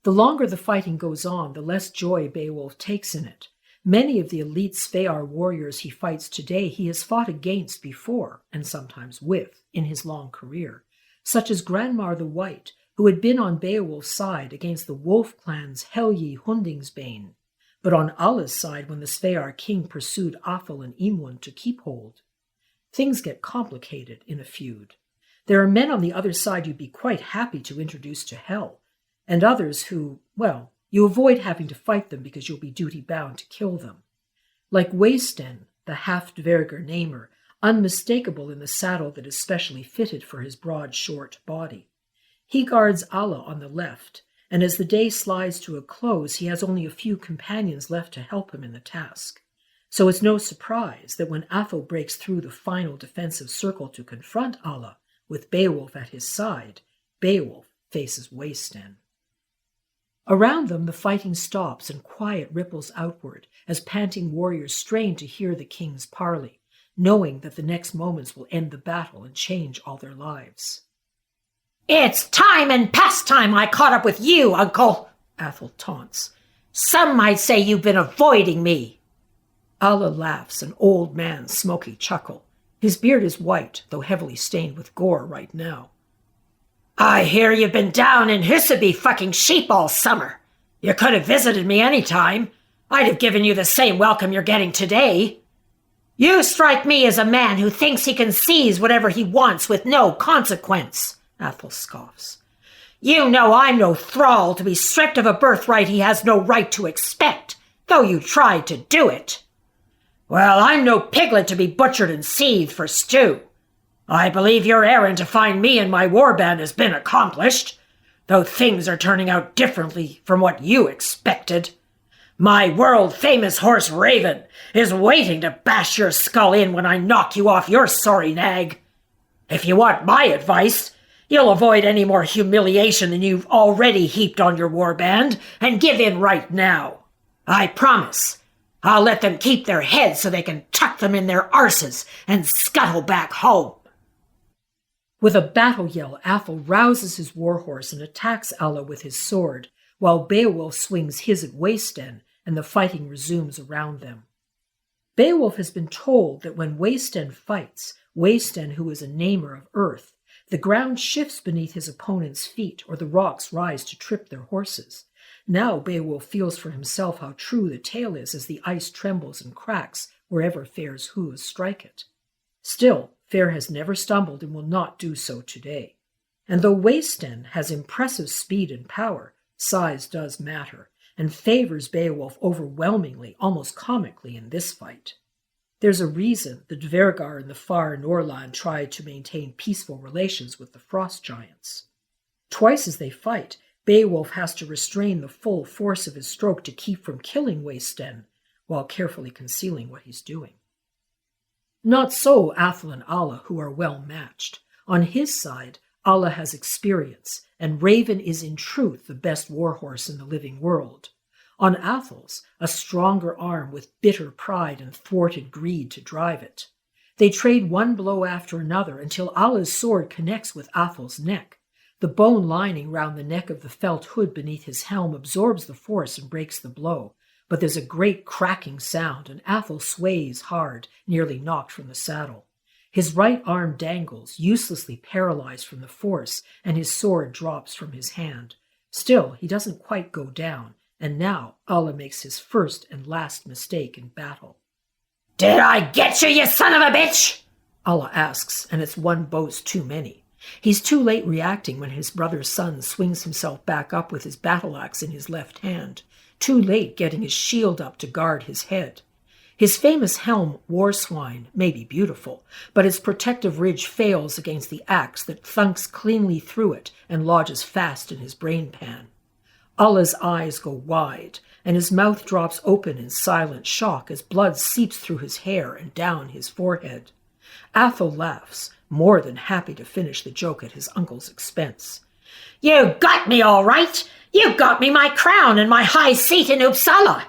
The longer the fighting goes on, the less joy Beowulf takes in it. Many of the elite Svear warriors he fights today he has fought against before, and sometimes with, in his long career, such as Granmar the White, who had been on Beowulf's side against the Wolf clan's Helgi Hundingsbane, but on Alla's side when the Svear king pursued Athel and Imund to keep hold. Things get complicated in a feud. There are men on the other side you'd be quite happy to introduce to hell, and others who, well, you avoid having to fight them because you'll be duty-bound to kill them. Like Waysten, the half-dverger namer, unmistakable in the saddle that is specially fitted for his broad, short body. He guards Alla on the left, and as the day slides to a close, he has only a few companions left to help him in the task. So it's no surprise that when Athel breaks through the final defensive circle to confront Alla, with Beowulf at his side, Beowulf faces Waysten. Around them, the fighting stops and quiet ripples outward as panting warriors strain to hear the king's parley, knowing that the next moments will end the battle and change all their lives. "It's time and pastime I caught up with you, uncle," Athel taunts. "Some might say you've been avoiding me." Alla laughs, an old man's smoky chuckle. His beard is white, though heavily stained with gore right now. "I hear you've been down in Huseby fucking sheep all summer. You could have visited me any time. I'd have given you the same welcome you're getting today. You strike me as a man who thinks he can seize whatever he wants with no consequence," Athel scoffs. "You know I'm no thrall to be stripped of a birthright he has no right to expect, though you tried to do it. Well, I'm no piglet to be butchered and seethed for stew. I believe your errand to find me and my warband has been accomplished, though things are turning out differently from what you expected. My world-famous horse Raven is waiting to bash your skull in when I knock you off your sorry nag. If you want my advice, you'll avoid any more humiliation than you've already heaped on your warband and give in right now. I promise. I'll let them keep their heads so they can tuck them in their arses and scuttle back home." With a battle yell, Athel rouses his warhorse and attacks Alla with his sword, while Beowulf swings his at Waysten, and the fighting resumes around them. Beowulf has been told that when Waysten fights, Waysten, who is a namer of earth, the ground shifts beneath his opponent's feet, or the rocks rise to trip their horses. Now Beowulf feels for himself how true the tale is as the ice trembles and cracks wherever Fair's hooves strike it. Still, Fair has never stumbled and will not do so today. And though Waysten has impressive speed and power, size does matter, and favors Beowulf overwhelmingly, almost comically, in this fight. There's a reason the Dvergar in the far Norland tried to maintain peaceful relations with the frost giants. Twice as they fight, Beowulf has to restrain the full force of his stroke to keep from killing Waysten, while carefully concealing what he's doing. Not so Athel and Alla, who are well matched. On his side, Alla has experience, and Raven is in truth the best warhorse in the living world. On Athel's, a stronger arm with bitter pride and thwarted greed to drive it. They trade one blow after another until Alla's sword connects with Athel's neck. The bone lining round the neck of the felt hood beneath his helm absorbs the force and breaks the blow, but there's a great cracking sound, and Athel sways hard, nearly knocked from the saddle. His right arm dangles, uselessly paralyzed from the force, and his sword drops from his hand. Still, he doesn't quite go down, and now Alla makes his first and last mistake in battle. "Did I get you, you son of a bitch?" Alla asks, and it's one boast too many. He's too late reacting when his brother's son swings himself back up with his battle axe in his left hand, too late getting his shield up to guard his head. His famous helm, Warswine, may be beautiful, but its protective ridge fails against the axe that thunks cleanly through it and lodges fast in his brain pan. Alla's eyes go wide, and his mouth drops open in silent shock as blood seeps through his hair and down his forehead. Athel laughs, more than happy to finish the joke at his uncle's expense. "You got me all right. You got me my crown and my high seat in Uppsala.